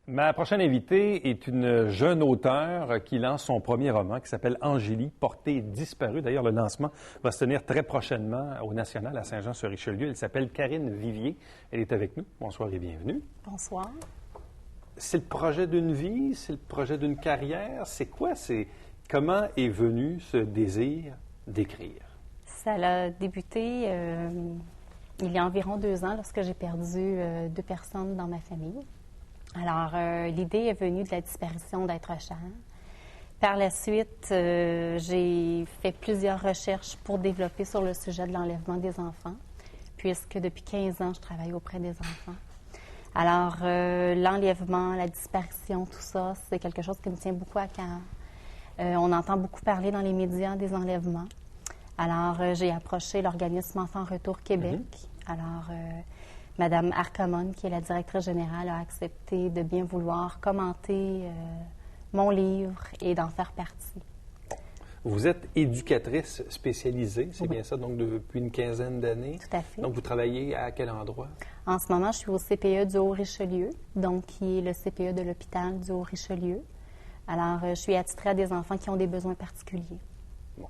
Ma prochaine invitée est une jeune auteure qui lance son premier roman qui s'appelle Angélie, portée disparue. D'ailleurs, le lancement va se tenir très prochainement au National à Saint-Jean-sur-Richelieu. Elle s'appelle Karine Vivier. Elle est avec nous. Bonsoir et bienvenue. Bonsoir. C'est le projet d'une vie? C'est le projet d'une carrière? C'est quoi? Comment est venu ce désir d'écrire? Ça a débuté il y a environ 2 ans lorsque j'ai perdu 2 personnes dans ma famille. Alors, l'idée est venue de la disparition d'êtres chers. Par la suite, j'ai fait plusieurs recherches pour développer sur le sujet de l'enlèvement des enfants, puisque depuis 15 ans, je travaille auprès des enfants. Alors, l'enlèvement, la disparition, tout ça, c'est quelque chose qui me tient beaucoup à cœur. On entend beaucoup parler dans les médias des enlèvements. Alors, j'ai approché l'organisme Enfants Retour Québec. Alors, Madame Arcamon, qui est la directrice générale, a accepté de bien vouloir commenter mon livre et d'en faire partie. Vous êtes éducatrice spécialisée, c'est bien ça, donc depuis une quinzaine d'années? Tout à fait. Donc, vous travaillez à quel endroit? En ce moment, je suis au CPE du Haut-Richelieu, donc qui est le CPE de l'hôpital du Haut-Richelieu. Alors, je suis attitrée à des enfants qui ont des besoins particuliers. Bon.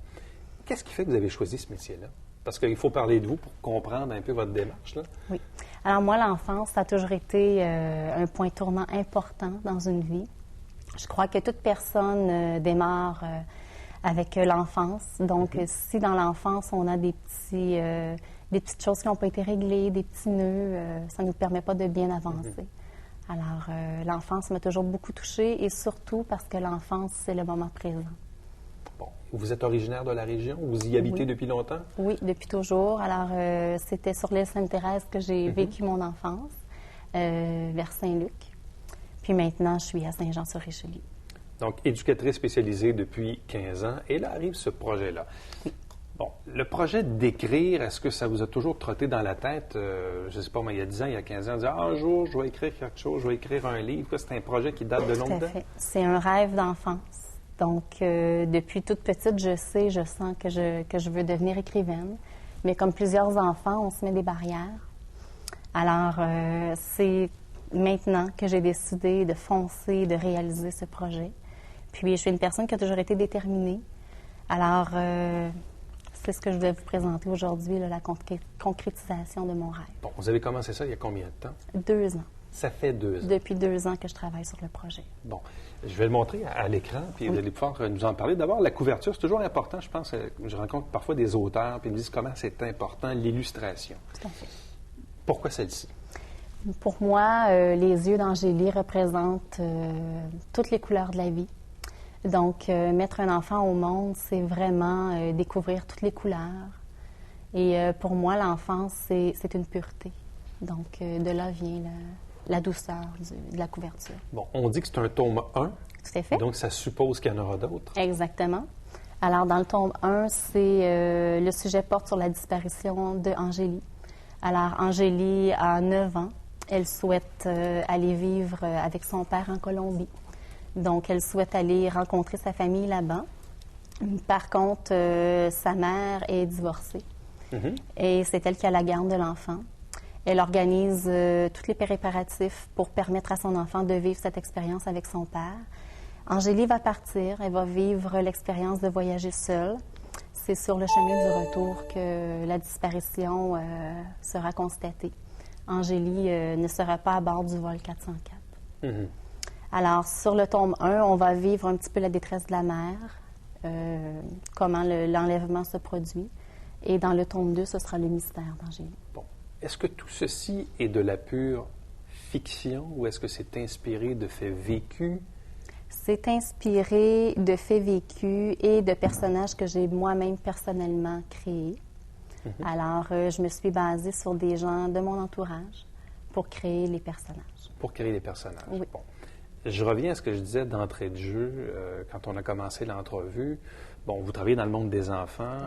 Qu'est-ce qui fait que vous avez choisi ce métier-là? Parce qu'il faut parler de vous pour comprendre un peu votre démarche, là. Oui. Alors, moi, l'enfance, ça a toujours été un point tournant important dans une vie. Je crois que toute personne démarre avec l'enfance. Donc, si dans l'enfance, on a des petites choses qui n'ont pas été réglées, des petits nœuds, ça ne nous permet pas de bien avancer. Alors, l'enfance m'a toujours beaucoup touchée et surtout parce que l'enfance, c'est le moment présent. Bon. Vous êtes originaire de la région? Vous y habitez depuis longtemps? Oui, depuis toujours. Alors, c'était sur l'île Sainte-Thérèse que j'ai vécu mon enfance, vers Saint-Luc. Puis maintenant, je suis à Saint-Jean-sur-Richelieu. Donc, éducatrice spécialisée depuis 15 ans. Et là arrive ce projet-là. Oui. Bon, le projet d'écrire, est-ce que ça vous a toujours trotté dans la tête? Je ne sais pas, mais il y a 10 ans, il y a 15 ans, on disait, un jour, je vais écrire quelque chose, je vais écrire un livre. C'est un projet qui date de longtemps? Tout à fait. C'est un rêve d'enfance. Donc, depuis toute petite, je sens que je veux devenir écrivaine. Mais comme plusieurs enfants, on se met des barrières. Alors, c'est maintenant que j'ai décidé de foncer, de réaliser ce projet. Puis, je suis une personne qui a toujours été déterminée. Alors, c'est ce que je voulais vous présenter aujourd'hui, la concrétisation de mon rêve. Bon, vous avez commencé ça il y a combien de temps? 2 ans. Ça fait 2 ans. Depuis 2 ans que je travaille sur le projet. Bon, je vais le montrer à l'écran, puis vous allez pouvoir nous en parler. D'abord, la couverture, c'est toujours important, je pense. Je rencontre parfois des auteurs, puis ils me disent comment c'est important, l'illustration. Tout à fait. Pourquoi celle-ci? Pour moi, les yeux d'Angélie représentent toutes les couleurs de la vie. Donc, mettre un enfant au monde, c'est vraiment découvrir toutes les couleurs. Et pour moi, l'enfance, c'est une pureté. Donc, de là vient la douceur de la couverture. Bon, on dit que c'est un tome 1. Tout à fait. Donc, ça suppose qu'il y en aura d'autres. Exactement. Alors, dans le tome 1, c'est le sujet porte sur la disparition d'Angélie. Alors, Angélie a 9 ans. Elle souhaite aller vivre avec son père en Colombie. Donc, elle souhaite aller rencontrer sa famille là-bas. Par contre, sa mère est divorcée. Et c'est elle qui a la garde de l'enfant. Elle organise tous les préparatifs pour permettre à son enfant de vivre cette expérience avec son père. Angélie va partir. Elle va vivre l'expérience de voyager seule. C'est sur le chemin du retour que la disparition sera constatée. Angélie ne sera pas à bord du vol 404. Alors, sur le tome 1, on va vivre un petit peu la détresse de la mère, comment l'enlèvement se produit. Et dans le tome 2, ce sera le mystère d'Angélie. Bon. Est-ce que tout ceci est de la pure fiction ou est-ce que c'est inspiré de faits vécus? C'est inspiré de faits vécus et de personnages que j'ai moi-même personnellement créés. Alors, je me suis basée sur des gens de mon entourage pour créer les personnages. Pour créer les personnages. Oui. Bon. Je reviens à ce que je disais d'entrée de jeu quand on a commencé l'entrevue. Bon, vous travaillez dans le monde des enfants.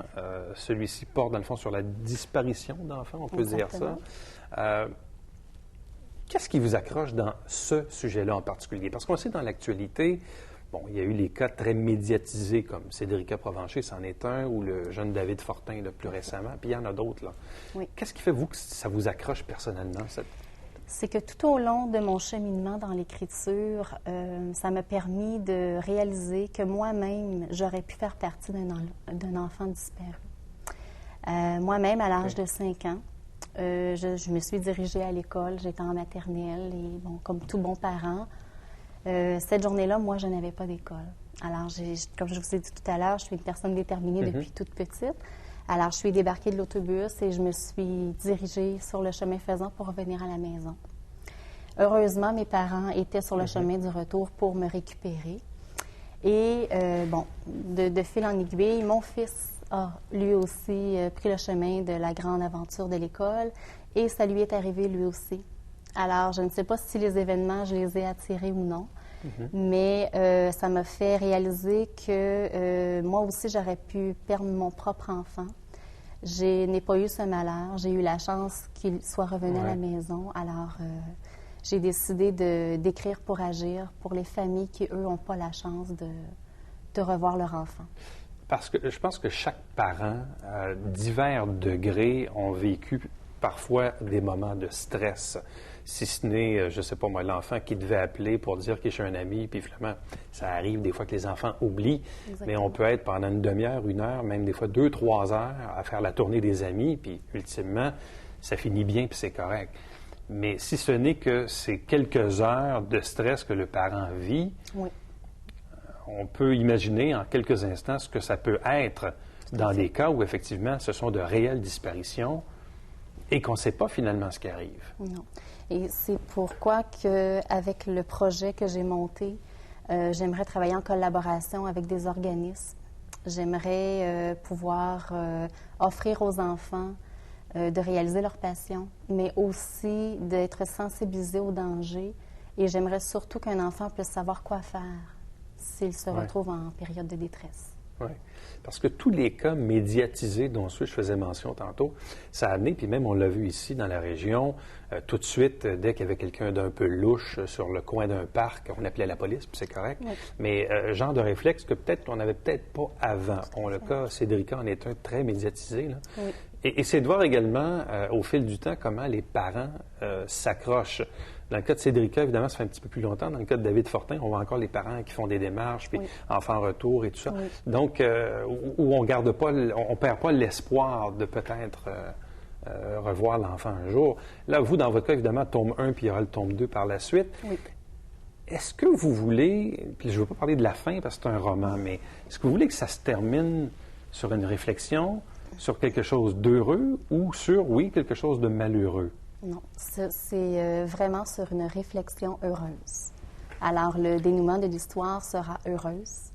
Celui-ci porte, dans le fond, sur la disparition d'enfants, on peut dire ça. Qu'est-ce qui vous accroche dans ce sujet-là en particulier? Parce qu'on sait dans l'actualité, bon, il y a eu les cas très médiatisés comme Cédrica Provencher, c'en est un, ou le jeune David Fortin, là, plus récemment, puis il y en a d'autres, là. Oui. Qu'est-ce qui fait, vous, que ça vous accroche personnellement, C'est que tout au long de mon cheminement dans l'écriture, ça m'a permis de réaliser que moi-même, j'aurais pu faire partie d'un enfant disparu. Moi-même, à l'âge de 5 ans, je me suis dirigée à l'école, j'étais en maternelle et, bon, comme tout bon parent, cette journée-là, moi, je n'avais pas d'école. Alors, comme je vous ai dit tout à l'heure, je suis une personne déterminée depuis toute petite. Alors, je suis débarquée de l'autobus et je me suis dirigée sur le chemin faisant pour revenir à la maison. Heureusement, mes parents étaient sur le chemin du retour pour me récupérer. Et, bon, de fil en aiguille, mon fils a lui aussi pris le chemin de la grande aventure de l'école et ça lui est arrivé lui aussi. Alors, je ne sais pas si les événements, je les ai attirés ou non, mais ça m'a fait réaliser que moi aussi, j'aurais pu perdre mon propre enfant. Je n'ai pas eu ce malheur. J'ai eu la chance qu'il soit revenu à la maison. Alors, j'ai décidé d'écrire pour agir pour les familles qui, eux, n'ont pas la chance de revoir leur enfant. Parce que je pense que chaque parent, à divers degrés, ont vécu parfois des moments de stress. Si ce n'est, je ne sais pas moi, l'enfant qui devait appeler pour dire qu'il est chez un ami, puis finalement, ça arrive des fois que les enfants oublient, mais on peut être pendant une demi-heure, 1 heure, même des fois 2, 3 heures à faire la tournée des amis, puis ultimement, ça finit bien, puis c'est correct. Mais si ce n'est que ces quelques heures de stress que le parent vit, on peut imaginer en quelques instants ce que ça peut être dans des cas où, effectivement, ce sont de réelles disparitions et qu'on ne sait pas finalement ce qui arrive. Non. Et c'est pourquoi qu'avec le projet que j'ai monté, j'aimerais travailler en collaboration avec des organismes. J'aimerais pouvoir offrir aux enfants de réaliser leur passion, mais aussi d'être sensibilisé au danger. Et j'aimerais surtout qu'un enfant puisse savoir quoi faire s'il se retrouve en période de détresse. Oui, parce que tous les cas médiatisés dont je faisais mention tantôt, ça a amené, puis même on l'a vu ici dans la région, tout de suite, dès qu'il y avait quelqu'un d'un peu louche sur le coin d'un parc, on appelait la police, puis c'est correct, mais genre de réflexe que peut-être qu'on n'avait peut-être pas avant. Le cas Cédrica en est un très médiatisé, là. Oui. Et c'est de voir également, au fil du temps, comment les parents s'accrochent. Dans le cas de Cédrica, évidemment, ça fait un petit peu plus longtemps. Dans le cas de David Fortin, on voit encore les parents qui font des démarches, puis enfants retour et tout ça. Donc, où on garde pas, on perd pas l'espoir de peut-être revoir l'enfant un jour. Là, vous, dans votre cas, évidemment, tome 1, puis il y aura le tome 2 par la suite. Oui. Est-ce que vous voulez, puis je ne veux pas parler de la fin parce que c'est un roman, mais est-ce que vous voulez que ça se termine sur une réflexion, sur quelque chose d'heureux ou sur, oui, quelque chose de malheureux? Non, c'est vraiment sur une réflexion heureuse. Alors, le dénouement de l'histoire sera heureuse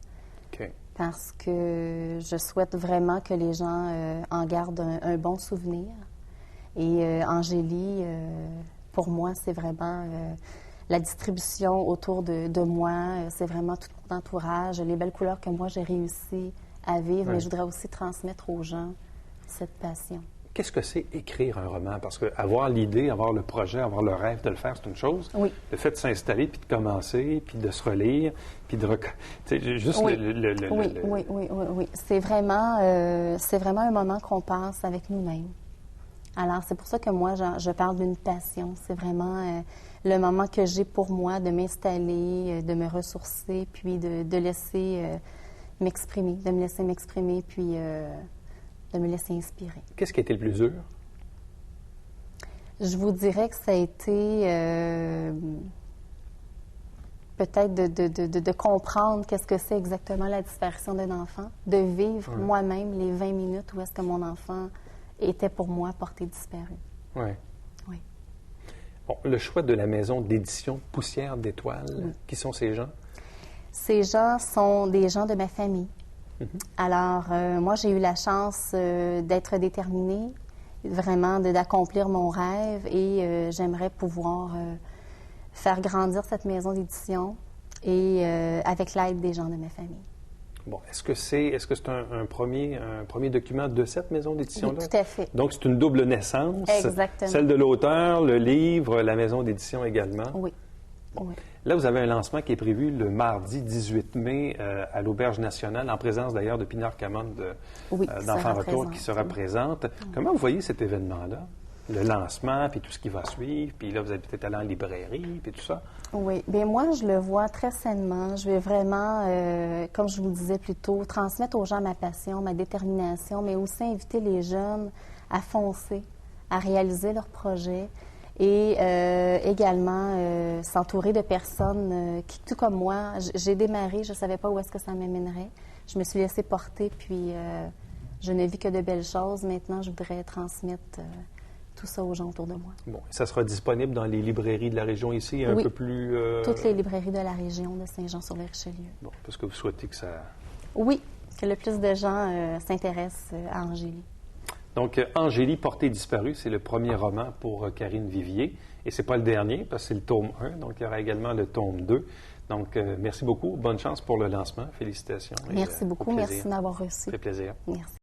parce que je souhaite vraiment que les gens en gardent un bon souvenir. Et Angélie, pour moi, c'est vraiment la distribution autour de moi, c'est vraiment tout mon entourage, les belles couleurs que moi j'ai réussi à vivre, mais je voudrais aussi transmettre aux gens cette passion. Qu'est-ce que c'est écrire un roman? Parce que avoir l'idée, avoir le projet, avoir le rêve de le faire, c'est une chose. Oui. Le fait de s'installer, puis de commencer, puis de se relire, puis de... juste Oui. C'est vraiment un moment qu'on passe avec nous-mêmes. Alors, c'est pour ça que moi, je parle d'une passion. C'est vraiment le moment que j'ai pour moi de m'installer, de me ressourcer, puis de laisser m'exprimer, puis... de me laisser inspirer. Qu'est-ce qui a été le plus dur? Je vous dirais que ça a été peut-être de comprendre qu'est-ce que c'est exactement la disparition d'un enfant, de vivre moi-même les 20 minutes où est-ce que mon enfant était pour moi porté disparu. Oui. Oui. Bon, le choix de la maison d'édition Poussière d'étoiles, qui sont ces gens? Ces gens sont des gens de ma famille. Alors, moi, j'ai eu la chance d'être déterminée, vraiment d'accomplir mon rêve et j'aimerais pouvoir faire grandir cette maison d'édition et avec l'aide des gens de ma famille. Bon, est-ce que c'est un premier document de cette maison d'édition-là? Oui, tout à fait. Donc, c'est une double naissance. Exactement. Celle de l'auteur, le livre, la maison d'édition également. Oui. Bon. Oui. Là, vous avez un lancement qui est prévu le mardi 18 mai à l'Auberge nationale, en présence d'ailleurs de Pinard Camon d'Enfants Retour qui sera présente. Comment vous voyez cet événement-là? le lancement, puis tout ce qui va suivre, puis là, vous allez peut-être aller en librairie, puis tout ça. Oui, bien moi, je le vois très sainement. Je vais vraiment, comme je vous le disais plus tôt, transmettre aux gens ma passion, ma détermination, mais aussi inviter les jeunes à foncer, à réaliser leurs projets et également s'entourer de personnes qui, tout comme moi, j'ai démarré, je ne savais pas où est-ce que ça m'amènerait. Je me suis laissée porter, puis je ne vis que de belles choses. Maintenant, je voudrais transmettre tout ça aux gens autour de moi. Bon, ça sera disponible dans les librairies de la région ici, un peu plus... Toutes les librairies de la région de Saint-Jean-sur-le-Richelieu. Bon, parce que vous souhaitez que ça... Oui, que le plus de gens s'intéressent à Angélie. Donc, Angélie, portée disparue, c'est le premier roman pour Karine Vivier. Et c'est pas le dernier, parce que c'est le tome 1, donc il y aura également le tome 2. Donc, merci beaucoup. Bonne chance pour le lancement. Félicitations. Merci beaucoup. Merci de m'avoir reçu. Ça fait plaisir. Merci.